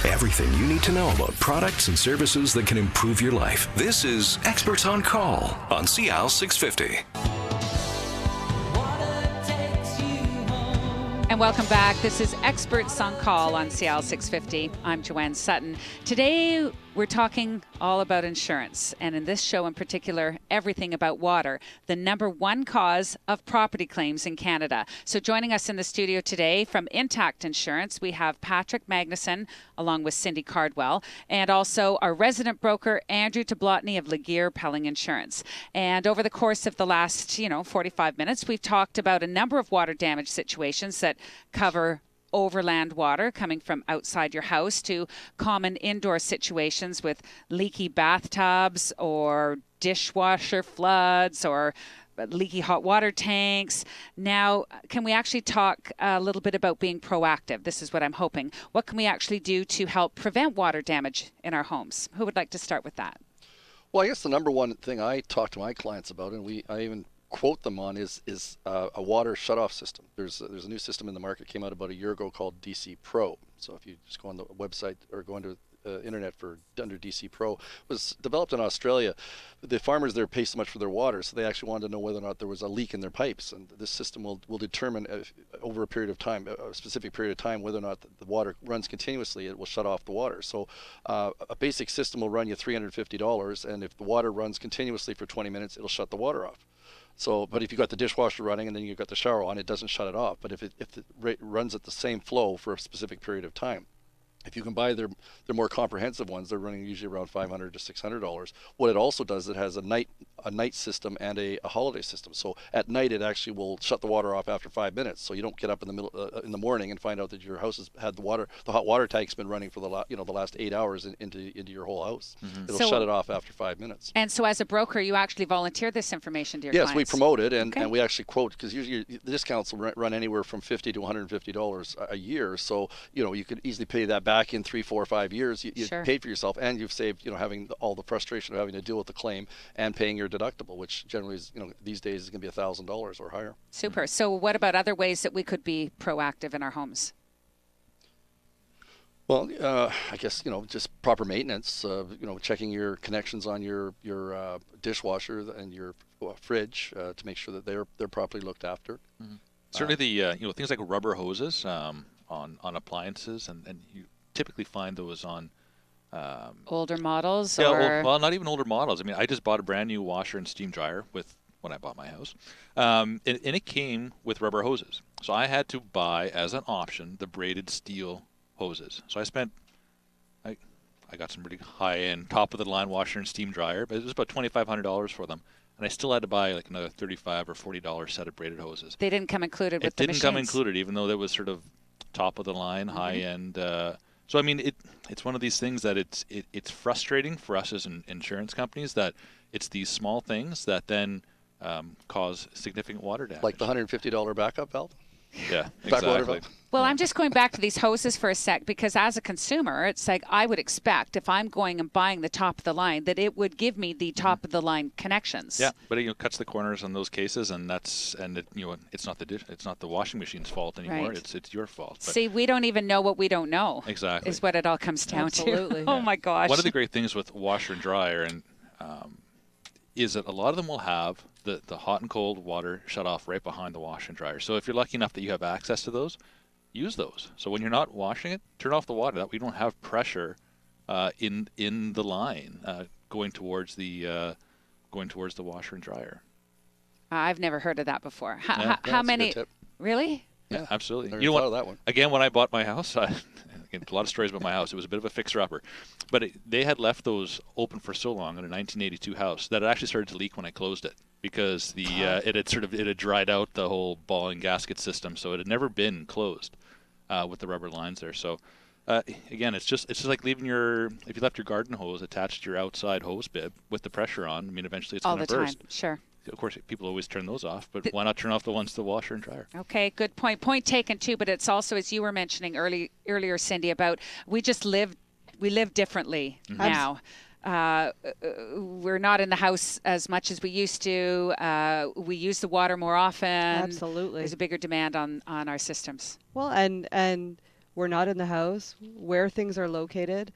Everything you need to know about products and services that can improve your life. This is Experts on Call on CL 650. And welcome back. This is Experts on Call on CL 650. I'm Joanne Sutton. Today, we're talking all about insurance, and in this show in particular, everything about water, the number one cause of property claims in Canada. So joining us in the studio today from Intact Insurance, we have Patrick Magnuson along with Cindy Cardwell, and also our resident broker, Andrew Tablotny of Laguerre Pelling Insurance. And over the course of the last, 45 minutes, we've talked about a number of water damage situations that cover overland water coming from outside your house to common indoor situations with leaky bathtubs or dishwasher floods or leaky hot water tanks. Now, can we actually talk a little bit about being proactive? This is what I'm hoping. What can we actually do to help prevent water damage in our homes? Who would like to start with that? Well, I guess the number one thing I talk to my clients about, and I even quote them on, is a water shutoff system. There's a new system in the market, came out about a year ago called DC Pro. So if you just go on the website or go into internet under DC Pro, was developed in Australia. The farmers there pay so much for their water, so they actually wanted to know whether or not there was a leak in their pipes, and this system will determine over a period of time, a specific period of time, whether or not the water runs continuously. It will shut off the water. So a basic system will run you $350, and if the water runs continuously for 20 minutes, it'll shut the water off. So, but if you've got the dishwasher running and then you've got the shower on, it doesn't shut it off. But if it runs at the same flow for a specific period of time, if you can buy their more comprehensive ones, they're running usually around $500 to $600. What it also does, it has a night system and a holiday system. So at night, it actually will shut the water off after 5 minutes. So you don't get up in the middle in the morning and find out that your house has had the hot water tank's been running for the last 8 hours into your whole house. Mm-hmm. It'll shut it off after 5 minutes. And so, as a broker, you actually volunteer this information to your clients? Yes, we promote it, and we actually quote, because usually the discounts will run anywhere from $50 to $150 a year. So you could easily pay that back in 3, 4, 5 years. You Sure. paid for yourself, and you've saved, having all the frustration of having to deal with the claim and paying your deductible, which generally is, these days is going to be $1,000 or higher. Super. So what about other ways that we could be proactive in our homes? Well, I guess, just proper maintenance, checking your connections on your dishwasher and your fridge to make sure that they're properly looked after. Mm-hmm. Certainly the, things like rubber hoses on appliances, and you typically find those on older models? Well, not even older models. I mean, I just bought a brand new washer and steam dryer when I bought my house, and it came with rubber hoses. So I had to buy, as an option, the braided steel hoses. So I got some pretty high-end, top-of-the-line washer and steam dryer, but it was about $2,500 for them. And I still had to buy like another $35 or $40 set of braided hoses. They didn't come included with the machines? It didn't come included, even though that was sort of top-of-the-line, mm-hmm. high-end. So, I mean, it's one of these things that it's frustrating for us as insurance companies that it's these small things that then cause significant water damage. Like the $150 backup valve? Yeah, exactly. Well, I'm just going back to these hoses for a sec, because as a consumer, it's like I would expect if I'm going and buying the top of the line that it would give me the top of the line connections. Yeah, but it cuts the corners on those cases, and it's not the washing machine's fault anymore. Right. It's your fault. But see, we don't even know what we don't know. Exactly, is what it all comes down Absolutely. to. Oh my gosh! One of the great things with washer and dryer is that a lot of them will have the hot and cold water shut off right behind the washer and dryer. So if you're lucky enough that you have access to those, use those. So when you're not washing it, turn off the water. That way you don't have pressure in the line going towards the washer and dryer. I've never heard of that before. How that's many? a good tip. Really? Yeah, absolutely. Never thought of that one. Again, when I bought my house, again, a lot of stories about my house. It was a bit of a fixer-upper. But they had left those open for so long in a 1982 house that it actually started to leak when I closed it, because it had dried out the whole ball and gasket system, so it had never been closed with the rubber lines there. So again, it's just like leaving if you left your garden hose attached to your outside hose bib with the pressure on. I mean, eventually it's going to burst. All the time, sure. Of course, people always turn those off, but why not turn off the ones to the washer and dryer? Okay, good point. Point taken too, but it's also, as you were mentioning earlier, Cindy, about we live differently now. We're not in the house as much as we used to. We use the water more often. Absolutely. There's a bigger demand on our systems. Well, and we're not in the house, where things are located,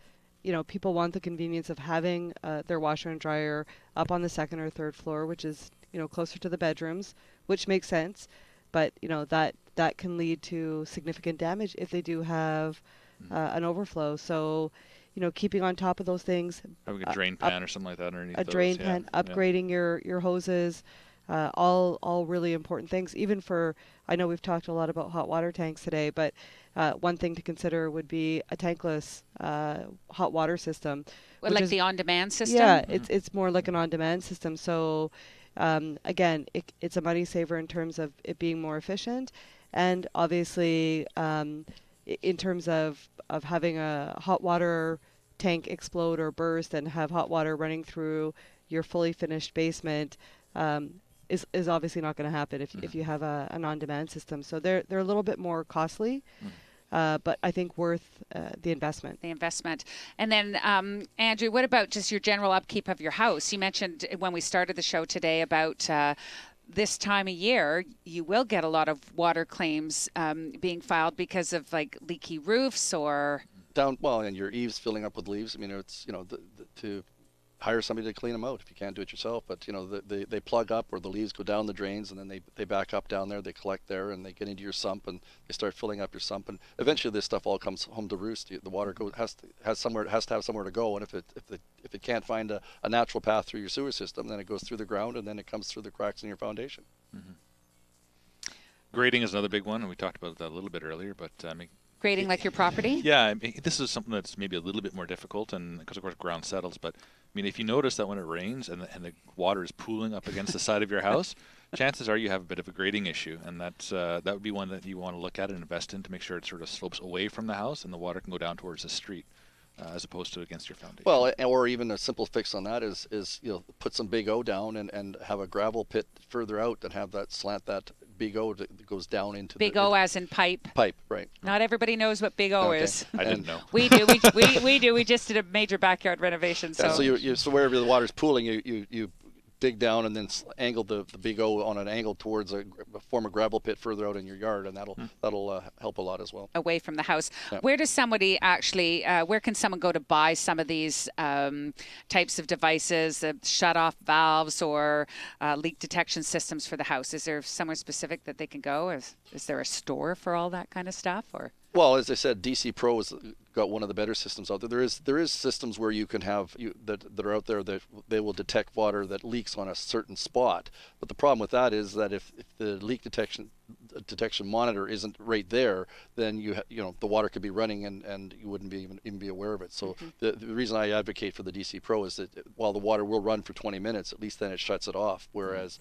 people want the convenience of having their washer and dryer up on the second or third floor, which is, closer to the bedrooms, which makes sense. But, that can lead to significant damage if they do have an overflow. So, keeping on top of those things. Having a drain pan or something like that underneath a those, drain pan, upgrading your hoses, all really important things. Even for, I know we've talked a lot about hot water tanks today, but one thing to consider would be a tankless hot water system. Well, like the on-demand system? Yeah, it's more like an on-demand system. So again, it's a money saver in terms of it being more efficient, and obviously in terms of having a hot water tank explode or burst and have hot water running through your fully finished basement is obviously not going to happen if you have an on-demand system. So they're a little bit more costly, but I think worth the investment. The investment. And then, Andrew, what about just your general upkeep of your house? You mentioned when we started the show today about this time of year, you will get a lot of water claims being filed because of like leaky roofs or and your eaves filling up with leaves. I mean, it's to hire somebody to clean them out if you can't do it yourself. But they plug up, or the leaves go down the drains, and then they back up down there. They collect there, and they get into your sump, and they start filling up your sump. And eventually, this stuff all comes home to roost. The water has to have somewhere to go. And if it can't find a natural path through your sewer system, then it goes through the ground, and then it comes through the cracks in your foundation. Grading is another big one, and we talked about that a little bit earlier. But grading like your property? Yeah, this is something that's maybe a little bit more difficult, and because of course ground settles. But I mean, if you notice that when it rains and the water is pooling up against the side of your house, chances are you have a bit of a grading issue, and that would be one that you want to look at and invest in to make sure it sort of slopes away from the house and the water can go down towards the street. As opposed to against your foundation. Well, or even a simple fix on that is put some Big O down and have a gravel pit further out and have that slant that Big O that goes down into Big O as in pipe. Pipe, right? Not everybody knows what Big O is. I didn't know. We do. We do. We just did a major backyard renovation. So so wherever the water's pooling, you dig down and then angle the Big O on an angle towards form a gravel pit further out in your yard, and that'll help a lot as well. Away from the house. Yeah. Where does somebody actually? Where can someone go to buy some of these types of devices, shut-off valves or leak detection systems for the house? Is there somewhere specific that they can go? Is there a store for all that kind of stuff, or? Well, as I said, DC Pro has got one of the better systems out there. There is systems where you can have that are out there that they will detect water that leaks on a certain spot. But the problem with that is that if the leak detection monitor isn't right there, then the water could be running and you wouldn't even be aware of it. So the reason I advocate for the DC Pro is that while the water will run for 20 minutes, at least then it shuts it off. Whereas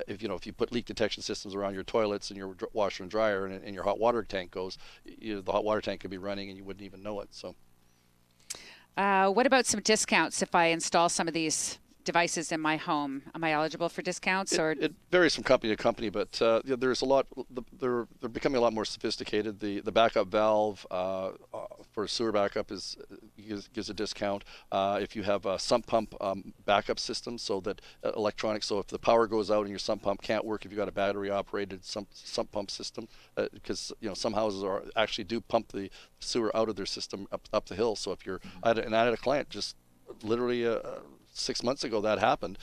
if you put leak detection systems around your toilets and your washer and dryer and your hot water tank goes, the hot water tank could be running and you wouldn't even know it. So, what about some discounts if I install some of these devices in my home? Am I eligible for discounts? It varies from company to company, but there's a lot. They're becoming a lot more sophisticated. The backup valve for sewer backup gives a discount. If you have a sump pump backup system, so that electronics. So if the power goes out and your sump pump can't work, if you've got a battery operated sump pump system, because some houses actually do pump the sewer out of their system up the hill. So if you're, I had a client just literally 6 months ago that happened.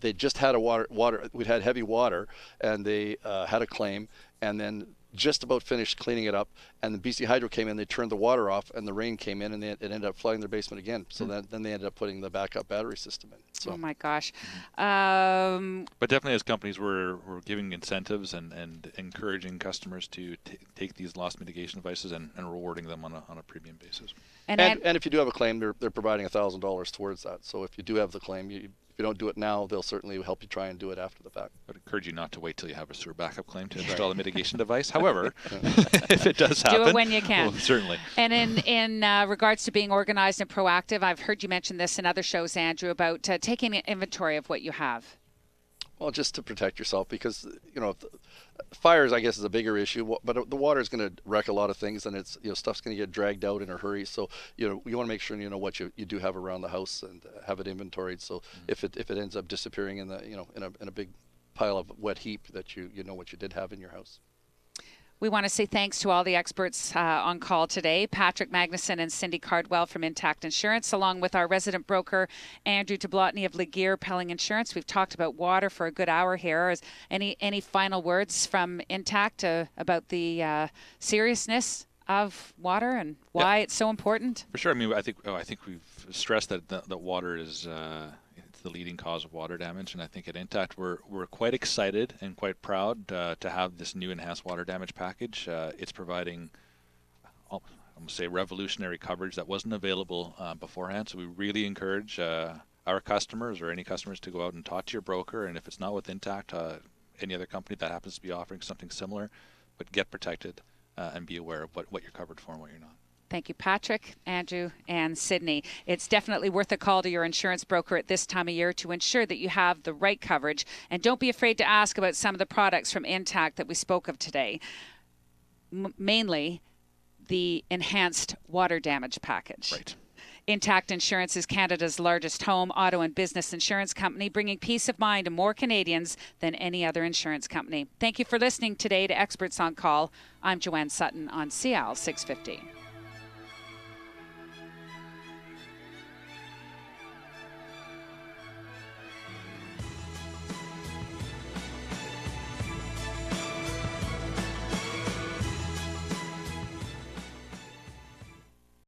They just had we'd had heavy water, and they had a claim, and then just about finished cleaning it up, and the BC Hydro came in, they turned the water off, and the rain came in, and it ended up flooding their basement again. So then they ended up putting the backup battery system in. So. Oh my gosh. But definitely as companies, we're giving incentives and encouraging customers to take these loss mitigation devices and rewarding them on a premium basis. And if you do have a claim, they're providing $1,000 towards that. So if you do have the claim, if you don't do it now, they'll certainly help you try and do it after the fact. I would encourage you not to wait till you have a sewer backup claim to install a mitigation device. However, if it does happen, do it when you can. Well, certainly. And in regards to being organized and proactive, I've heard you mention this in other shows, Andrew, about taking inventory of what you have. Well, just to protect yourself, because fires, I guess, is a bigger issue. But the water is going to wreck a lot of things, and it's stuff's going to get dragged out in a hurry. So you want to make sure you know what you do have around the house and have it inventoried. So if it ends up disappearing in the in a big pile of wet heap, that you know what you did have in your house. We want to say thanks to all the experts on call today, Patrick Magnuson and Cindy Cardwell from Intact Insurance, along with our resident broker, Andrew Tablotny of Laguerre Pelling Insurance. We've talked about water for a good hour here. Is any final words from Intact about the seriousness of water and why it's so important? For sure. I mean, I think we've stressed that water is it's the leading cause of water damage, and I think at Intact we're quite excited and quite proud to have this new enhanced water damage package. It's providing, I'm going to say, revolutionary coverage that wasn't available beforehand. So we really encourage our customers or any customers to go out and talk to your broker, and if it's not with Intact, any other company that happens to be offering something similar, but get protected. And be aware of what you're covered for and what you're not. Thank you, Patrick, Andrew, and Sydney. It's definitely worth a call to your insurance broker at this time of year to ensure that you have the right coverage. And don't be afraid to ask about some of the products from Intact that we spoke of today. Mainly the enhanced water damage package. Right. Intact Insurance is Canada's largest home, auto, and business insurance company, bringing peace of mind to more Canadians than any other insurance company. Thank you for listening today to Experts on Call. I'm Joanne Sutton on CL 650.